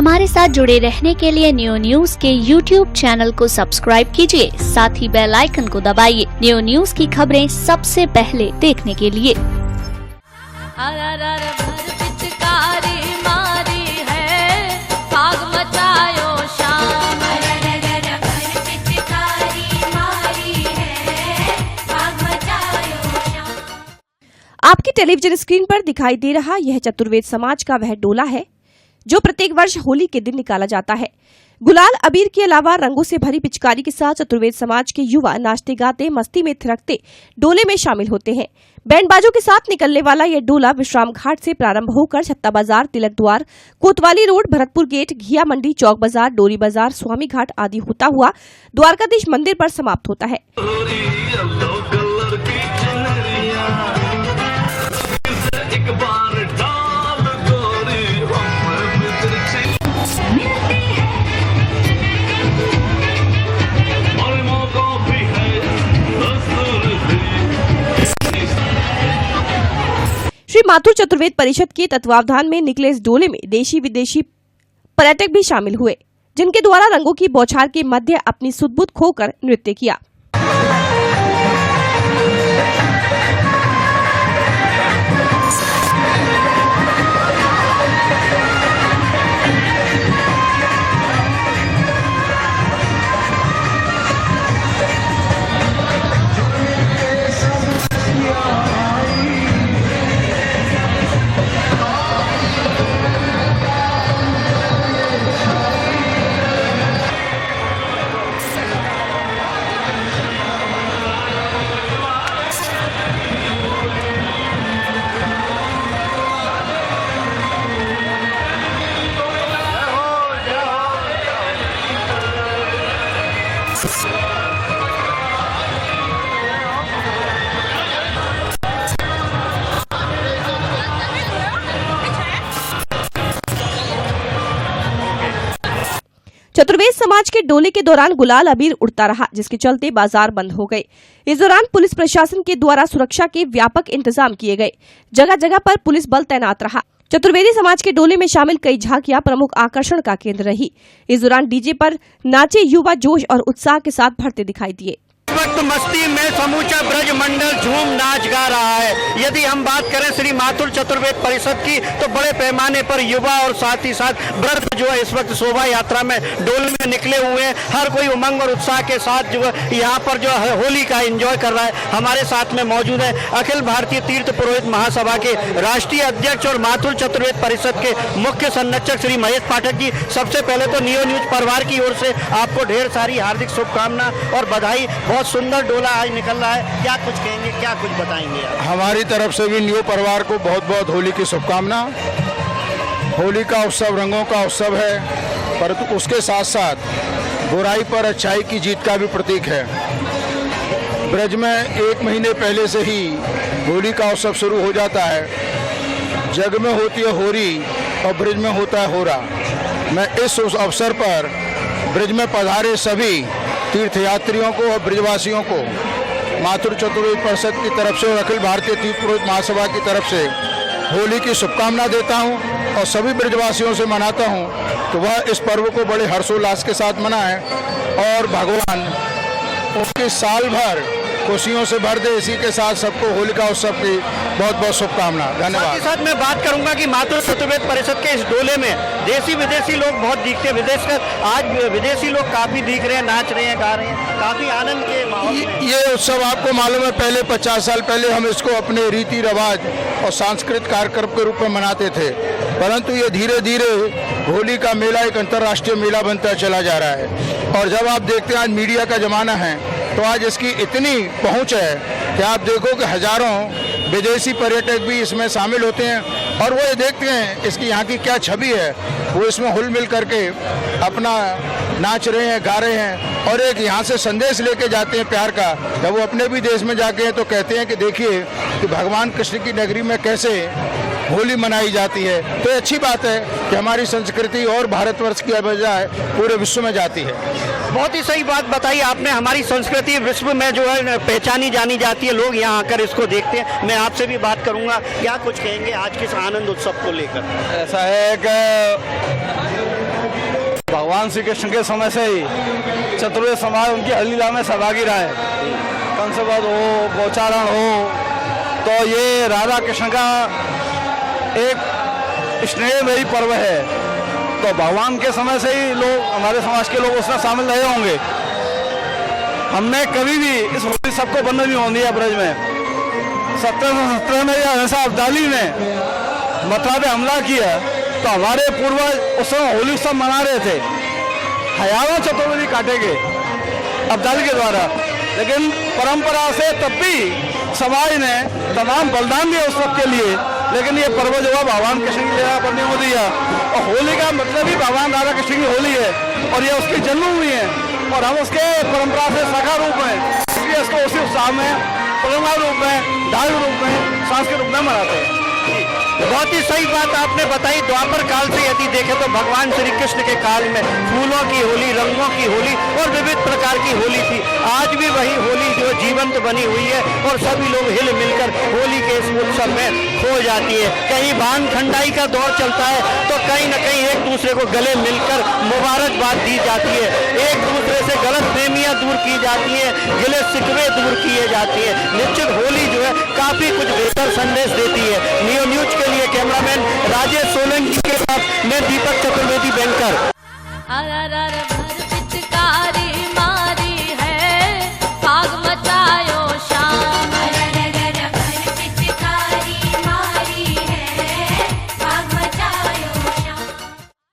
हमारे साथ जुड़े रहने के लिए न्यू न्यूज के YouTube चैनल को सब्सक्राइब कीजिए, साथ ही बेल आइकन को दबाइए न्यू न्यूज की खबरें सबसे पहले देखने के लिए। आपकी टेलीविजन स्क्रीन पर दिखाई दे रहा यह चतुर्वेद समाज का वह डोला है जो प्रत्येक वर्ष होली के दिन निकाला जाता है। गुलाल अबीर के अलावा रंगों से भरी पिचकारी के साथ चतुर्वेद समाज के युवा नाचते गाते मस्ती में थिरकते डोले में शामिल होते हैं। बैंड बाजों के साथ निकलने वाला यह डोला विश्राम घाट से प्रारंभ होकर छत्ता बाजार, तिलक द्वार, कोतवाली रोड, भरतपुर गेट, घिया मंडी, चौक बाजार, डोरी बाजार, स्वामी घाट आदि होता हुआ द्वारकाधीश मंदिर पर समाप्त होता है। श्री माथुर चतुर्वेद परिषद के तत्वावधान में निकले इस डोले में देशी विदेशी पर्यटक भी शामिल हुए, जिनके द्वारा रंगों की बौछार के मध्य अपनी सुध-बुध खोकर नृत्य किया। चतुर्वेद समाज के डोले के दौरान गुलाल अबीर उड़ता रहा, जिसके चलते बाजार बंद हो गए। इस दौरान पुलिस प्रशासन के द्वारा सुरक्षा के व्यापक इंतजाम किए गए। जगह जगह पर पुलिस बल तैनात रहा। चतुर्वेदी समाज के डोले में शामिल कई झांकियां प्रमुख आकर्षण का केंद्र रही। इस दौरान डीजे पर नाचे युवा जोश और उत्साह के साथ भरते दिखाई दिए। इस वक्त मस्ती में समूचा ब्रज मंडल झूम नाच गा रहा है। यदि हम बात करें श्री माथुर चतुर्वेद परिषद की, तो बड़े पैमाने पर युवा और साथ ही साथ व्रत जो है इस वक्त शोभा यात्रा में डोले में निकले हुए हैं। हर कोई उमंग और उत्साह के साथ जो है यहाँ पर जो है होली का एंजॉय कर रहा है। हमारे साथ में मौजूद है अखिल भारतीय तीर्थ पुरोहित महासभा के राष्ट्रीय अध्यक्ष और माथुर चतुर्वेद परिषद के मुख्य संरक्षक श्री महेश पाठक जी। सबसे पहले तो न्यू न्यूज परिवार की ओर से आपको ढेर सारी हार्दिक शुभकामना और बधाई। बहुत सुंदर डोला आज निकल रहा है, क्या कुछ कहेंगे, क्या कुछ बताएंगे आप? हमारी तरफ से भी न्यू परिवार को बहुत बहुत होली की शुभकामना। होली का उत्सव रंगों का उत्सव है, परंतु उसके साथ साथ बुराई पर अच्छाई की जीत का भी प्रतीक है। ब्रज में 1 महीने पहले से ही होली का उत्सव शुरू हो जाता है। जग में होती है होरी और ब्रज में होता है होरा। मैं इस अवसर पर ब्रज में पधारे सभी तीर्थयात्रियों को और ब्रजवासियों को माथुर चतुर्वेद परिषद की तरफ से और अखिल भारतीय तीर्थ पुरोहित महासभा की तरफ से होली की शुभकामना देता हूं और सभी ब्रजवासियों से मनाता हूं कि वह इस पर्व को बड़े हर्षोल्लास के साथ मनाएं और भगवान उनकी साल भर खुशियों से भर दे। इसी के साथ सबको होलिका उत्सव की बहुत बहुत शुभकामना। धन्यवाद। साथ मैं बात करूंगा कि माथुर चतुर्वेद परिषद के इस डोले में देशी विदेशी लोग बहुत दिखते हैं। विदेश का आज विदेशी लोग काफी दिख रहे हैं, नाच रहे हैं, गा रहे हैं, काफी आनंद के माहौल में। ये उत्सव आपको मालूम है, पहले 50 साल पहले हम इसको अपने रीति रिवाज और सांस्कृतिक कार्यक्रम के रूप में मनाते थे, परंतु ये धीरे धीरे होली का मेला एक अंतर्राष्ट्रीय मेला बनता चला जा रहा है। और जब आप देखते हैं आज मीडिया का जमाना है, तो आज इसकी इतनी पहुंच है कि आप देखो कि हजारों विदेशी पर्यटक भी इसमें शामिल होते हैं और वो ये देखते हैं इसकी यहाँ की क्या छवि है। वो इसमें हुल मिल करके अपना नाच रहे हैं, गा रहे हैं और एक यहाँ से संदेश लेके जाते हैं प्यार का। जब वो अपने भी देश में जाके हैं तो कहते हैं कि देखिए कि भगवान कृष्ण की नगरी में कैसे होली मनाई जाती है। तो अच्छी बात है कि हमारी संस्कृति और भारतवर्ष की बजाय पूरे विश्व में जाती है। बहुत ही सही बात बताई आपने। हमारी संस्कृति विश्व में जो है पहचानी जानी जाती है, लोग यहाँ आकर इसको देखते हैं। मैं आपसे भी बात करूँगा, क्या कुछ कहेंगे आज के इस आनंद उत्सव को लेकर? ऐसा है कि भगवान श्री कृष्ण के समय से ही चतुर्वेद समाज उनकी हरलीला में सहभागी रहा है। कंसवध हो, गोचारण हो, तो ये राधा कृष्ण का एक स्नेहमयी पर्व है। तो भगवान के समय से ही लोग, हमारे समाज के लोग उसमें शामिल रहे होंगे। हमने कभी भी इस होली सबको बंद नहीं होने दिया। ब्रज में 1717 में या हंसा अब्दाली ने मथुरा पे हमला किया, तो हमारे पूर्वज उस समय होली उत्सव मना रहे थे, हजारों चतुर्वेदी काटे गए अब्दाली के द्वारा। लेकिन परंपरा से तब भी समाज ने तमाम बलिदान दिया उस वक्त के लिए। लेकिन ये पर्व जो है भगवान कृष्ण की लीला पर नहीं हो दिया। और होली का मतलब ही भगवान राधा कृष्ण की होली है, और ये उसकी जन्मभूमि है, और हम उसके परंपरा से सखा रूप में, इसलिए इसको उसी उत्साह में, परंपरा रूप में, धार्मिक रूप में, सांस्कृतिक रूप में मनाते हैं। बहुत ही सही बात आपने बताई। द्वापर काल से यदि देखें तो भगवान श्री कृष्ण के काल में फूलों की होली, रंगों की होली और विविध प्रकार की होली थी। आज भी वही होली जो जीवंत बनी हुई है, और सभी लोग हिल मिलकर होली के इस उत्सव में खो जाती है। कहीं भांग ठंडाई का दौर चलता है, तो कहीं न कहीं एक दूसरे को गले मिलकर मुबारकबाद दी जाती है, एक दूसरे से गलत प्रेमियां दूर की जाती हैं, गिले शिकवे दूर किए जाती हैं। निश्चित होली जो है काफी कुछ बेहतर संदेश देती है। नियो न्यूज के लिए कैमरामैन राजेश सोलंकी के साथ मैं दीपक चतुर्वेदी, बैंकर।